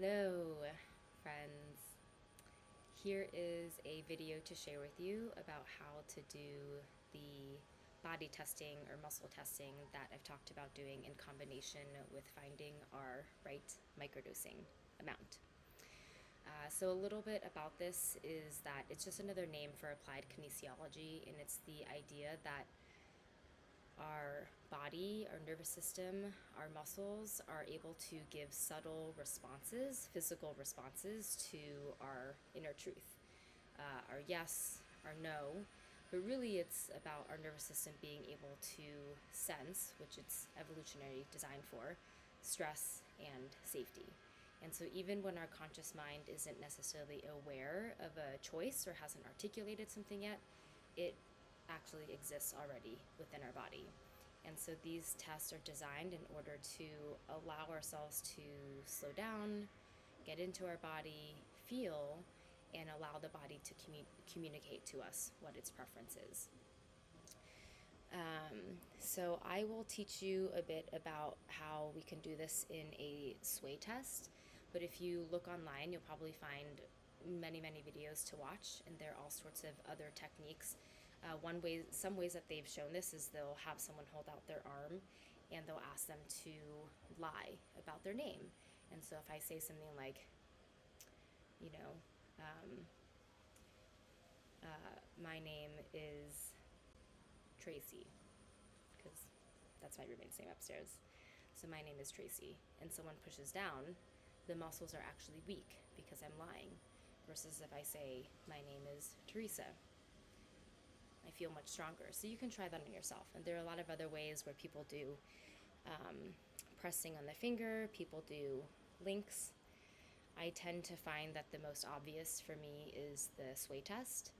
Hello, friends. Here is a video to share with you about how to do the body testing or muscle testing that I've talked about doing in combination with finding our right microdosing amount. So a little bit about this is that it's just another name for applied kinesiology, and it's the idea that our body, our nervous system, our muscles are able to give subtle responses, physical responses to our inner truth, our yes, our no, but really it's about our nervous system being able to sense, which it's evolutionary designed for, stress and safety. And so even when our conscious mind isn't necessarily aware of a choice or hasn't articulated something yet, it actually exists already within our body. And so these tests are designed in order to allow ourselves to slow down, get into our body, feel, and allow the body to communicate to us what its preference is. So I will teach you a bit about how we can do this in a sway test. But if you look online, you'll probably find many videos to watch, and there are all sorts of other techniques. Some ways that they've shown this is they'll have someone hold out their arm and they'll ask them to lie about their name. And so if I say something like, my name is Tracy, because that's my roommate's name upstairs. So my name is Tracy, and someone pushes down, the muscles are actually weak because I'm lying. Versus if I say my name is Teresa, I feel much stronger. So you can try that on yourself. And there are a lot of other ways where people do pressing on the finger, people do links. I tend to find that the most obvious for me is the sway test.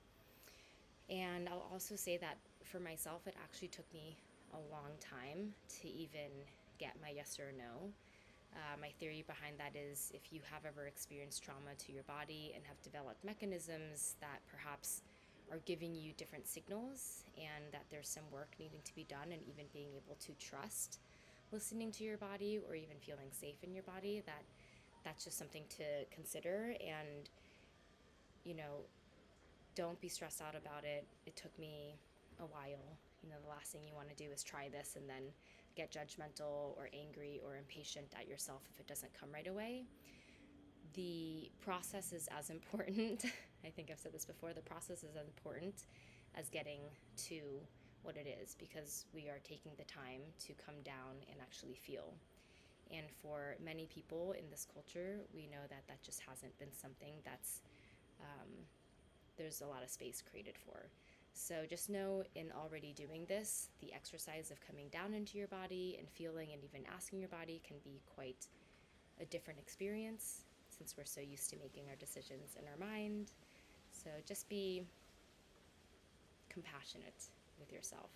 And I'll also say that for myself, it actually took me a long time to even get my yes or no. My theory behind that is if you have ever experienced trauma to your body and have developed mechanisms that perhaps are giving you different signals, and that there's some work needing to be done, and even being able to trust listening to your body or even feeling safe in your body, that's just something to consider. And don't be stressed out about it. It took me a while. The last thing you want to do is try this and then get judgmental or angry or impatient at yourself if it doesn't come right away. The process is as important. I think I've said this before. The process is as important as getting to what it is, because we are taking the time to come down and actually feel. And for many people in this culture, we know that just hasn't been something that's there's a lot of space created for. So just know, in already doing this, the exercise of coming down into your body and feeling and even asking your body can be quite a different experience, since we're so used to making our decisions in our mind. So just be compassionate with yourself.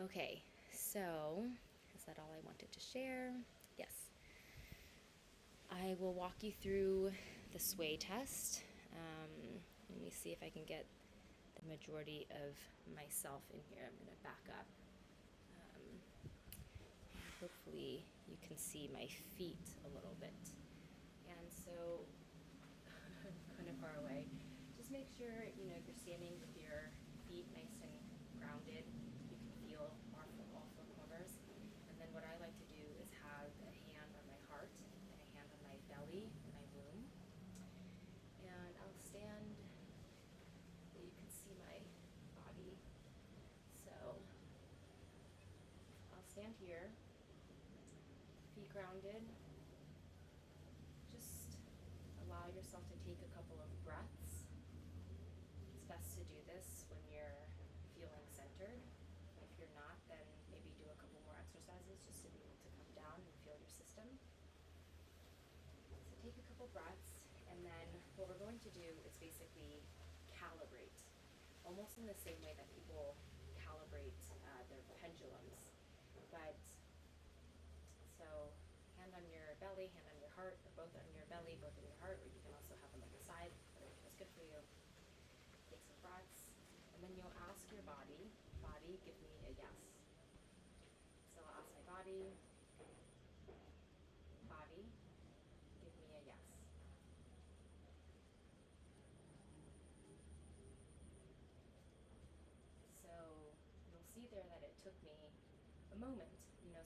Okay, so is that all I wanted to share? Yes. I will walk you through the sway test. Let me see if I can get the majority of myself in here. I'm going to back up. Hopefully you can see my feet a little bit. And so, kind of far away, just make sure you're standing with your feet nice and grounded. You can feel all four corners. And then what I like to do is have a hand on my heart and a hand on my belly, my womb. And I'll stand so you can see my body. So I'll stand here, feet grounded. Just allow yourself to take a couple of breaths. It's best to do this when you're feeling centered. If you're not, then maybe do a couple more exercises just to be able to come down and feel your system. So take a couple breaths, and then what we're going to do is basically calibrate, almost in the same way that people calibrate their pendulums. But so hand on your belly, hand on your heart, or both on your belly, both on your heart, or you can also have them at the side, whatever feels good for you. Take some breaths, and then you'll ask your body, give me a yes. So I'll ask my body, a moment.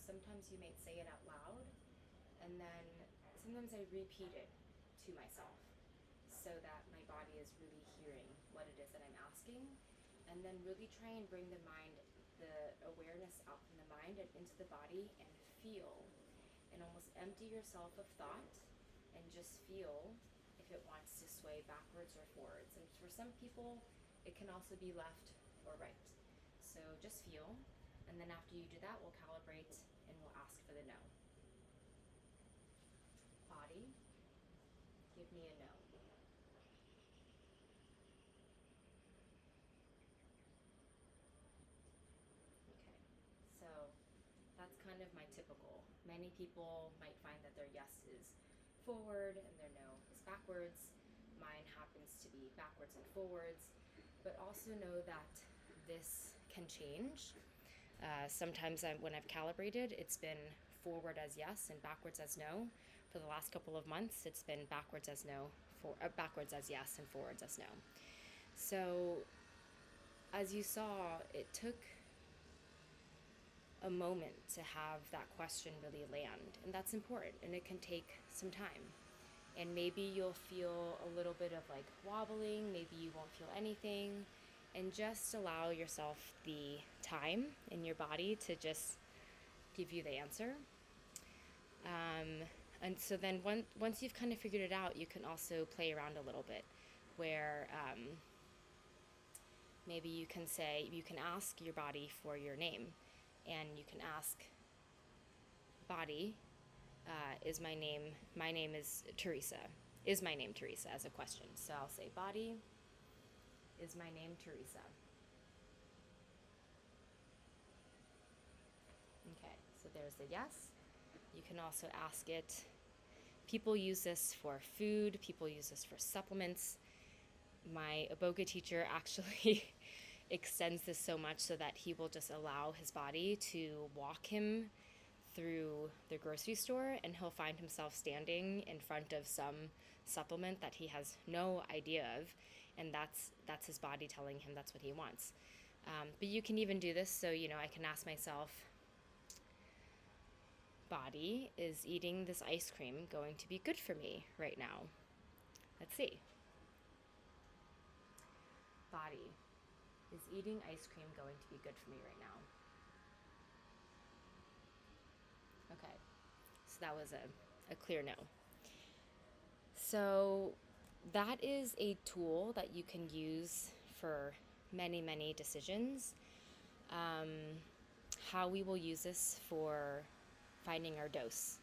Sometimes you might say it out loud, and then sometimes I repeat it to myself so that my body is really hearing what it is that I'm asking, and then really try and bring the awareness out from the mind and into the body and feel, and almost empty yourself of thought and just feel if it wants to sway backwards or forwards. And for some people, it can also be left or right. So just feel, and then after you do that, we'll calibrate and we'll ask for the no. Body, give me a no. Okay, so that's kind of my typical. Many people might find that their yes is forward and their no is backwards. Mine happens to be backwards and forwards, but also know that this can change. Sometimes when I've calibrated, it's been forward as yes and backwards as no. For the last couple of months, it's been backwards as backwards as yes and forwards as no. So, as you saw, it took a moment to have that question really land, and that's important, and it can take some time. And maybe you'll feel a little bit of like wobbling, maybe you won't feel anything, and just allow yourself the time in your body to just give you the answer. And so then once you've kind of figured it out, you can also play around a little bit, where maybe you can ask your body for your name, and you can ask, body, is my name is Teresa, is my name Teresa, as a question. So I'll say, body, is my name Teresa? Okay, so there's the yes. You can also ask it. People use this for food, people use this for supplements. My Iboga teacher actually extends this so much so that he will just allow his body to walk him through the grocery store, and he'll find himself standing in front of some supplement that he has no idea of, and that's his body telling him that's what he wants. But you can even do this, so I can ask myself, body, is eating this ice cream going to be good for me right now? Let's see. Body, is eating ice cream going to be good for me right now? Okay, so that was a clear no. So that is a tool that you can use for many, many decisions. How we will use this for finding our dose.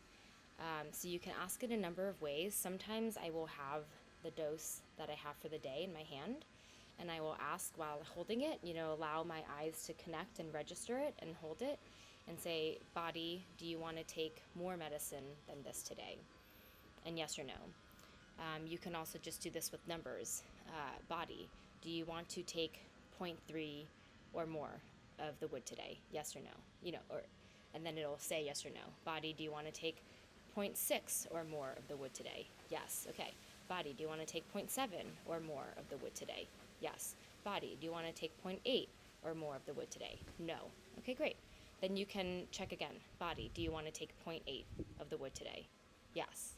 So you can ask it a number of ways. Sometimes I will have the dose that I have for the day in my hand, and I will ask while holding it, allow my eyes to connect and register it and hold it, and say, body, do you want to take more medicine than this today? And yes or no. You can also just do this with numbers. Body, do you want to take 0.3 or more of the wood today? Yes or no? And then it'll say yes or no. Body, do you want to take 0.6 or more of the wood today? Yes. Okay. Body, do you want to take 0.7 or more of the wood today? Yes. Body, do you want to take 0.8 or more of the wood today? No. Okay, great. Then you can check again. Body, do you want to take 0.8 of the wood today? Yes.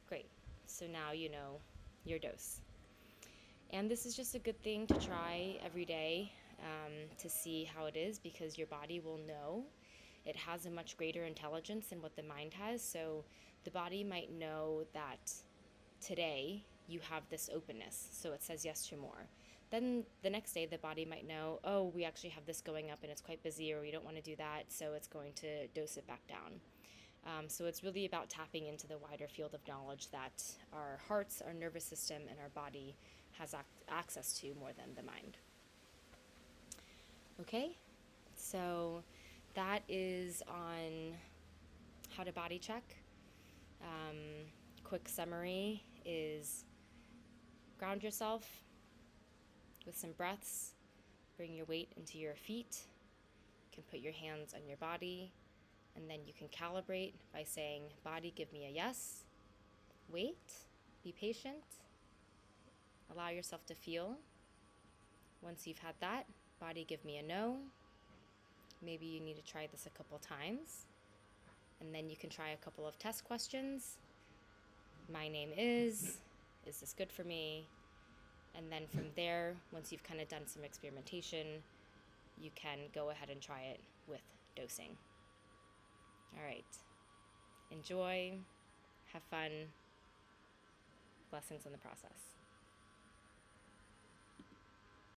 Great. So now you know your dose. And this is just a good thing to try every day to see how it is, because your body will know. It has a much greater intelligence than what the mind has. So the body might know that today you have this openness, so it says yes to more. Then the next day the body might know, oh, we actually have this going up and it's quite busy, or we don't want to do that, so it's going to dose it back down. So it's really about tapping into the wider field of knowledge that our hearts, our nervous system, and our body has access to more than the mind. Okay, so that is on how to body check. Quick summary is ground yourself with some breaths. Bring your weight into your feet. You can put your hands on your body, and then you can calibrate by saying, body, give me a yes. Wait, be patient. Allow yourself to feel. Once you've had that, body, give me a no. maybe you need to try this a couple times, and then you can try a couple of test questions. My name is this good for me? And then from there, once you've kind of done some experimentation, you can go ahead and try it with dosing. All right. Enjoy, have fun, blessings in the process.